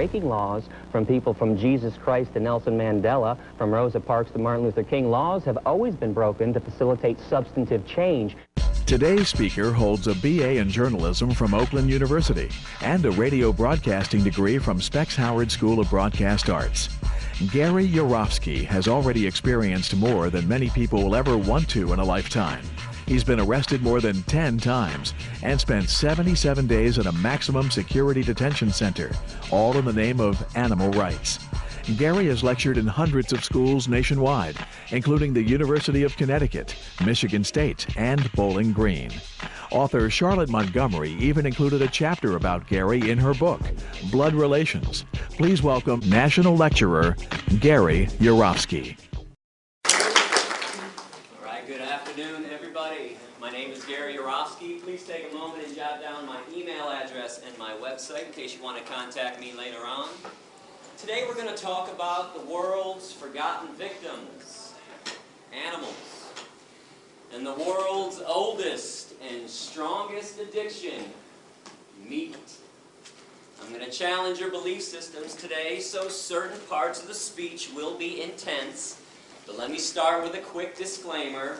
making laws, from people from Jesus Christ to Nelson Mandela, from Rosa Parks to Martin Luther King, laws have always been broken to facilitate substantive change. Today's speaker holds a BA in journalism from Oakland University and a radio broadcasting degree from Specs Howard School of Broadcast Arts. Gary Yourofsky has already experienced more than many people will ever want to in a lifetime. He's been arrested more than 10 times and spent 77 days at a maximum security detention center, all in the name of animal rights. Gary has lectured in hundreds of schools nationwide, including the University of Connecticut, Michigan State, and Bowling Green. Author Charlotte Montgomery even included a chapter about Gary in her book, Blood Relations. Please welcome National Lecturer Gary Yourofsky. All right, good afternoon, everybody. My name is Gary Yourofsky. Please take a moment and jot down my email address and my website in case you want to contact me later on. Today we're going to talk about the world's forgotten victims, animals, and the world's oldest and strongest addiction, meat. I'm going to challenge your belief systems today, so certain parts of the speech will be intense. But let me start with a quick disclaimer.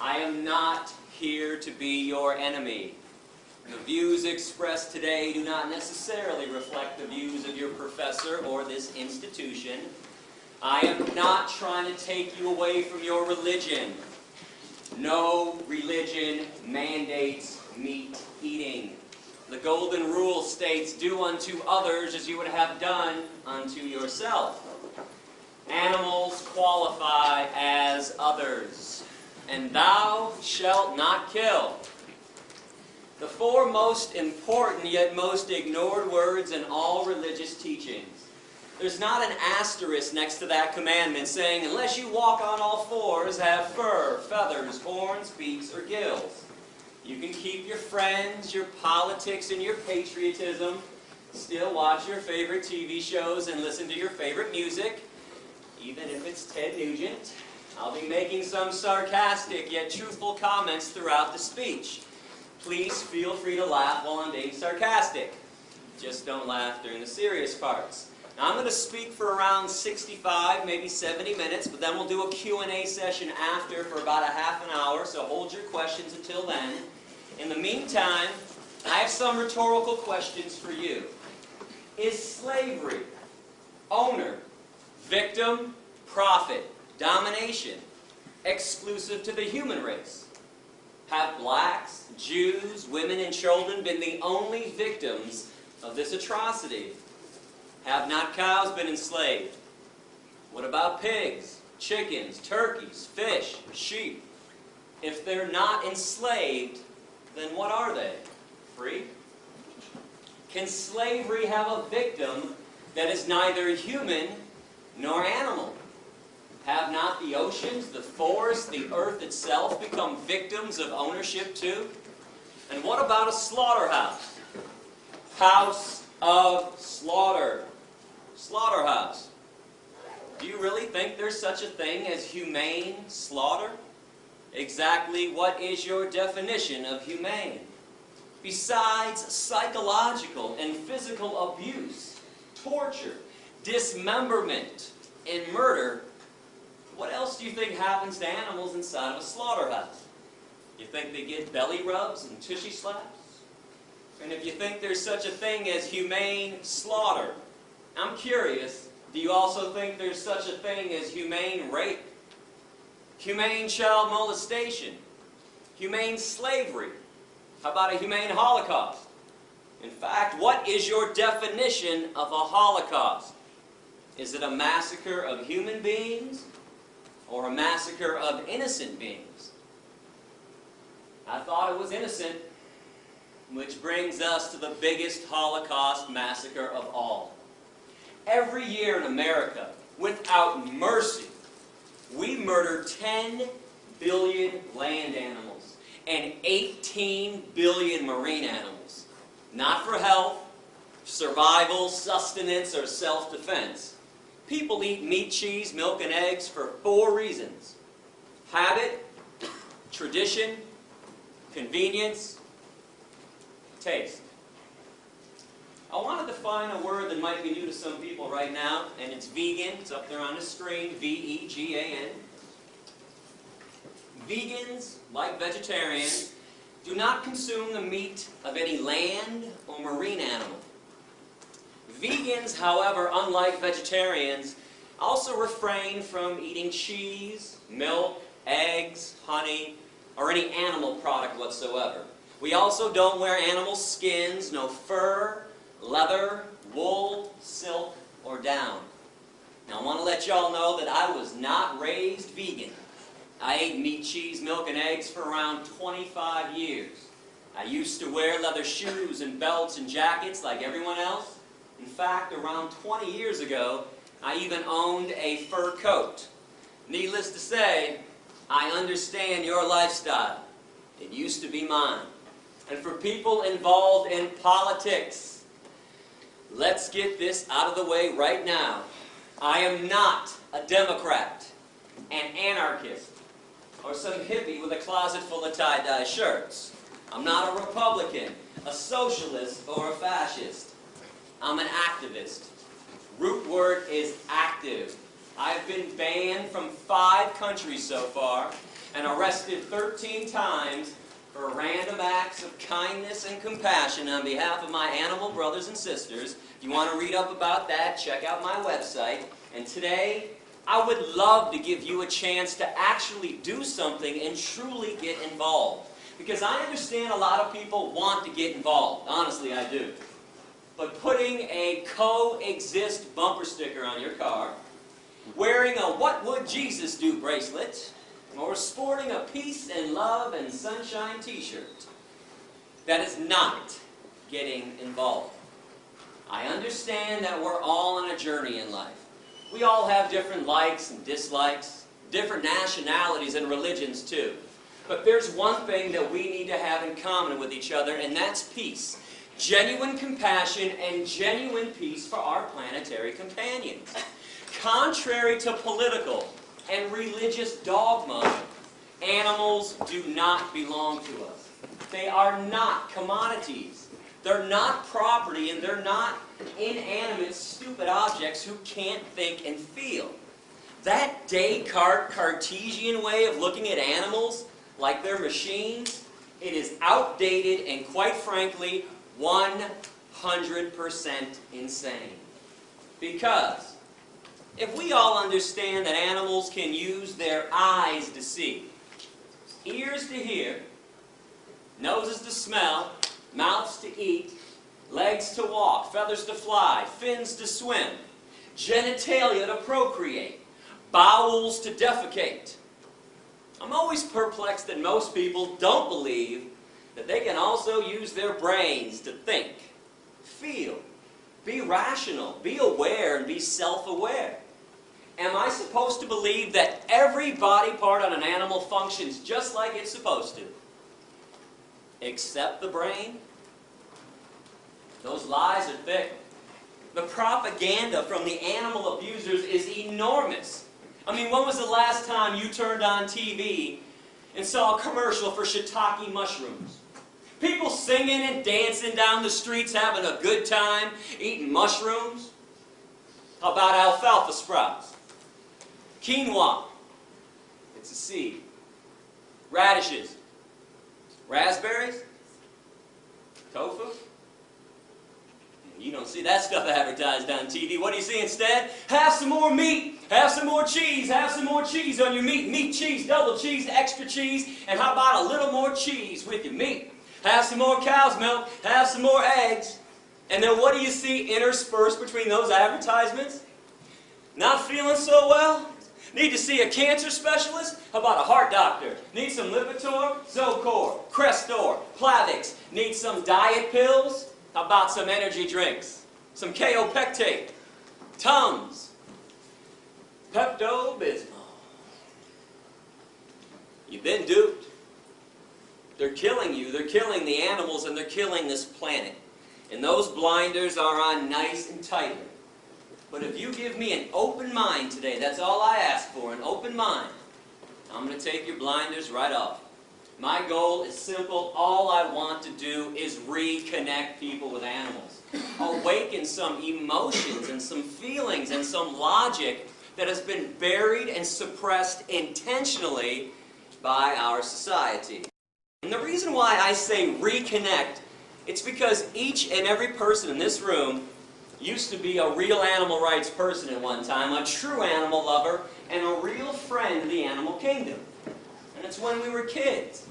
I am not here to be your enemy. The views expressed today do not necessarily reflect the views of your professor or this institution. I am not trying to take you away from your religion. No religion mandates meat eating. The golden rule states, do unto others as you would have done unto yourself. Animals qualify as others. And thou shalt not kill. The four most important yet most ignored words in all religious teachings. There's not an asterisk next to that commandment saying, unless you walk on all fours, have fur, feathers, horns, beaks, or gills. You can keep your friends, your politics, and your patriotism, still watch your favorite TV shows and listen to your favorite music, even if it's Ted Nugent. I'll be making some sarcastic yet truthful comments throughout the speech. Please feel free to laugh while I'm being sarcastic. Just don't laugh during the serious parts. Now I'm going to speak for around 65, maybe 70 minutes, but then we'll do a Q&A session after for about a half an hour, so hold your questions until then. In the meantime, I have some rhetorical questions for you. Is slavery, owner, victim, profit, domination, exclusive to the human race? Have blacks, Jews, women, and children been the only victims of this atrocity? Have not cows been enslaved? What about pigs, chickens, turkeys, fish, sheep? If they're not enslaved, then what are they? Free? Can slavery have a victim that is neither human nor animal? Have not the oceans, the forests, the earth itself become victims of ownership too? And what about a slaughterhouse? House of slaughter. Slaughterhouse. Do you really think there's such a thing as humane slaughter? Exactly what is your definition of humane? Besides psychological and physical abuse, torture, dismemberment, and murder, what else do you think happens to animals inside of a slaughterhouse? You think they get belly rubs and tushy slaps? And if you think there's such a thing as humane slaughter, I'm curious, do you also think there's such a thing as humane rape? Humane child molestation? Humane slavery? How about a humane Holocaust? In fact, what is your definition of a Holocaust? Is it a massacre of human beings or a massacre of innocent beings? I thought it was innocent, which brings us to the biggest Holocaust massacre of all. Every year in America, without mercy, we murder 10 billion land animals and 18 billion marine animals. Not for health, survival, sustenance, or self-defense. People eat meat, cheese, milk, and eggs for 4 reasons: habit, tradition, convenience, taste. I want to define a word that might be new to some people right now, and it's vegan. It's up there on the screen, V-E-G-A-N. Vegans, like vegetarians, do not consume the meat of any land or marine animal. Vegans, however, unlike vegetarians, also refrain from eating cheese, milk, eggs, honey, or any animal product whatsoever. We also don't wear animal skins, no fur, leather, wool, silk, or down. Now I want to let y'all know that I was not raised vegan. I ate meat, cheese, milk, and eggs for around 25 years. I used to wear leather shoes and belts and jackets like everyone else. In fact, around 20 years ago, I even owned a fur coat. Needless to say, I understand your lifestyle. It used to be mine. And for people involved in politics, let's get this out of the way right now. I am not a Democrat, an anarchist, or some hippie with a closet full of tie-dye shirts. I'm not a Republican, a socialist, or a fascist. I'm an activist. Root word is active. I've been banned from 5 countries so far and arrested 13 times for random acts of kindness and compassion on behalf of my animal brothers and sisters. If you want to read up about that, check out my website. And today, I would love to give you a chance to actually do something and truly get involved. Because I understand a lot of people want to get involved. Honestly, I do. But putting a coexist bumper sticker on your car, wearing a "What Would Jesus Do" bracelet, or sporting a peace and love and sunshine t-shirt, that is not getting involved. I understand that we're all on a journey in life. We all have different likes and dislikes, different nationalities and religions too. But there's one thing that we need to have in common with each other, and that's peace. Genuine compassion and genuine peace for our planetary companions. Contrary to political and religious dogma, animals do not belong to us. They are not commodities. They're not property, and they're not inanimate, stupid objects who can't think and feel. That Descartes Cartesian way of looking at animals like they're machines, it is outdated and, quite frankly, 100% insane. Because if we all understand that animals can use their eyes to see, ears to hear, noses to smell, mouths to eat, legs to walk, feathers to fly, fins to swim, genitalia to procreate, bowels to defecate, I'm always perplexed that most people don't believe that they can also use their brains to think, feel, be rational, be aware, and be self-aware. Am I supposed to believe that every body part on an animal functions just like it's supposed to? Except the brain? Those lies are thick. The propaganda from the animal abusers is enormous. I mean, when was the last time you turned on TV and saw a commercial for shiitake mushrooms? People singing and dancing down the streets, having a good time, eating mushrooms. How about alfalfa sprouts? Quinoa. It's a seed. Radishes. Raspberries. Tofu. You don't see that stuff advertised on TV. What do you see instead? Have some more meat. Have some more cheese. Have some more cheese on your meat. Meat, cheese, double cheese, extra cheese. And how about a little more cheese with your meat? Have some more cow's milk. Have some more eggs. And then what do you see interspersed between those advertisements? Not feeling so well? Need to see a cancer specialist? How about a heart doctor? Need some Lipitor, Zocor, Crestor, Plavix? Need some diet pills? How about some energy drinks? Some Kaopectate, Tums, Pepto-Bismol. You've been duped. They're killing you, they're killing the animals, and they're killing this planet. And those blinders are on nice and tightly. But if you give me an open mind today, that's all I ask for, an open mind, I'm going to take your blinders right off. My goal is simple. All I want to do is reconnect people with animals. Awaken some emotions and some feelings and some logic that has been buried and suppressed intentionally by our society. And the reason why I say reconnect, it's because each and every person in this room used to be a real animal rights person at one time, a true animal lover, and a real friend of the animal kingdom. And it's when we were kids.